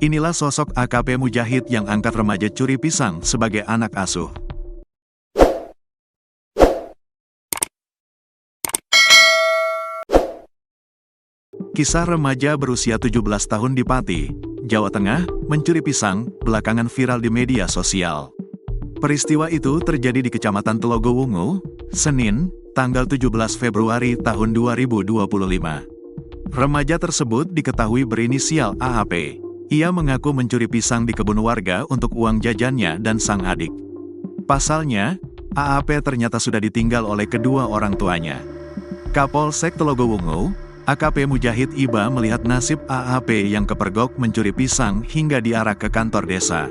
Inilah sosok AKP Mujahid yang angkat remaja curi pisang sebagai anak asuh. Kisah remaja berusia 17 tahun di Pati, Jawa Tengah, mencuri pisang, belakangan viral di media sosial. Peristiwa itu terjadi di Kecamatan Telogowungu, Senin, tanggal 17 Februari tahun 2025. Remaja tersebut diketahui berinisial AAP. Ia mengaku mencuri pisang di kebun warga untuk uang jajannya dan sang adik. Pasalnya, AAP ternyata sudah ditinggal oleh kedua orang tuanya. Kapolsek Telogowungu, AKP Mujahid Iba melihat nasib AAP yang kepergok mencuri pisang hingga diarak ke kantor desa.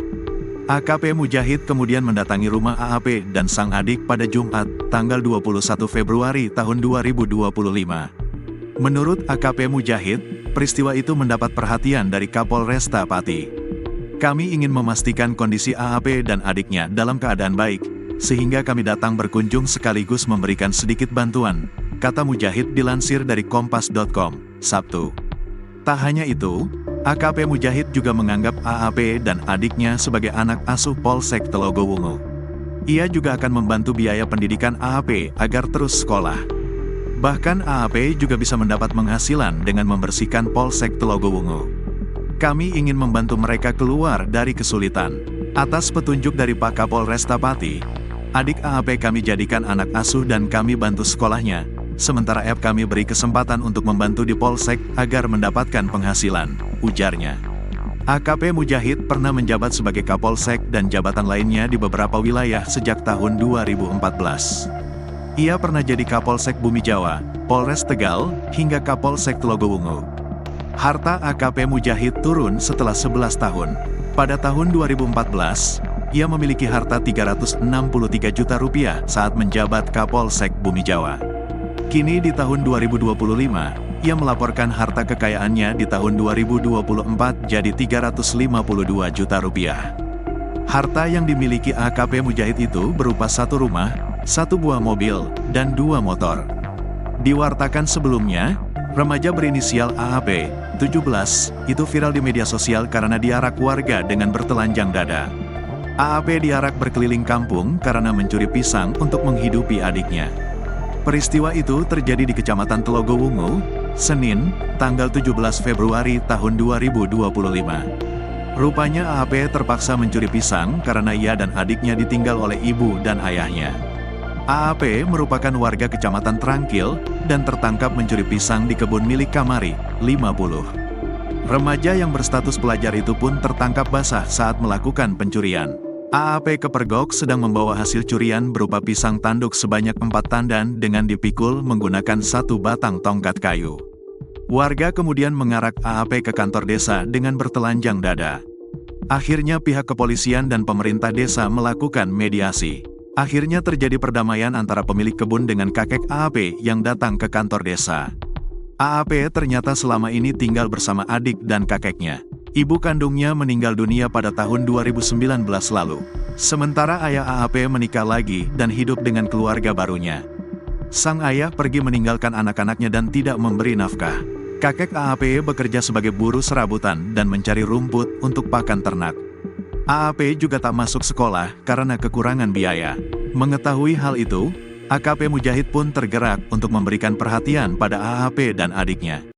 AKP Mujahid kemudian mendatangi rumah AAP dan sang adik pada Jumat, tanggal 21 Februari tahun 2025. Menurut AKP Mujahid, peristiwa itu mendapat perhatian dari Kapolresta Pati. Kami ingin memastikan kondisi AAP dan adiknya dalam keadaan baik, sehingga kami datang berkunjung sekaligus memberikan sedikit bantuan, kata Mujahid dilansir dari Kompas.com, Sabtu. Tak hanya itu, AKP Mujahid juga menganggap AAP dan adiknya sebagai anak asuh Polsek Telogowungu. Ia juga akan membantu biaya pendidikan AAP agar terus sekolah. Bahkan AAP juga bisa mendapat penghasilan dengan membersihkan Polsek Telogowungu. Kami ingin membantu mereka keluar dari kesulitan. Atas petunjuk dari Pak Kapolresta Pati, adik AAP kami jadikan anak asuh dan kami bantu sekolahnya, sementara F kami beri kesempatan untuk membantu di Polsek agar mendapatkan penghasilan, ujarnya. AKP Mujahid pernah menjabat sebagai Kapolsek dan jabatan lainnya di beberapa wilayah sejak tahun 2014. Ia pernah jadi Kapolsek Bumi Jawa, Polres Tegal, hingga Kapolsek Telogowungu. Harta AKP Mujahid turun setelah 11 tahun. Pada tahun 2014, ia memiliki harta 363 juta rupiah saat menjabat Kapolsek Bumi Jawa. Kini di tahun 2025, ia melaporkan harta kekayaannya di tahun 2024 jadi 352 juta rupiah. Harta yang dimiliki AKP Mujahid itu berupa satu rumah, satu buah mobil, dan 2 motor. Diwartakan sebelumnya, remaja berinisial AAP, 17, itu viral di media sosial karena diarak warga dengan bertelanjang dada. AAP diarak berkeliling kampung karena mencuri pisang untuk menghidupi adiknya. Peristiwa itu terjadi di Kecamatan Telogowungu, Senin, tanggal 17 Februari tahun 2025. Rupanya AAP terpaksa mencuri pisang karena ia dan adiknya ditinggal oleh ibu dan ayahnya. AAP merupakan warga Kecamatan Trangkil dan tertangkap mencuri pisang di kebun milik Kamari, 50. Remaja yang berstatus pelajar itu pun tertangkap basah saat melakukan pencurian. AAP kepergok sedang membawa hasil curian berupa pisang tanduk sebanyak 4 tandan dengan dipikul menggunakan 1 batang tongkat kayu. Warga kemudian mengarak AAP ke kantor desa dengan bertelanjang dada. Akhirnya pihak kepolisian dan pemerintah desa melakukan mediasi. Akhirnya terjadi perdamaian antara pemilik kebun dengan kakek AAP yang datang ke kantor desa. AAP ternyata selama ini tinggal bersama adik dan kakeknya. Ibu kandungnya meninggal dunia pada tahun 2019 lalu. Sementara ayah AAP menikah lagi dan hidup dengan keluarga barunya. Sang ayah pergi meninggalkan anak-anaknya dan tidak memberi nafkah. Kakek AAP bekerja sebagai buruh serabutan dan mencari rumput untuk pakan ternak. AAP juga tak masuk sekolah karena kekurangan biaya. Mengetahui hal itu, AKP Mujahid pun tergerak untuk memberikan perhatian pada AAP dan adiknya.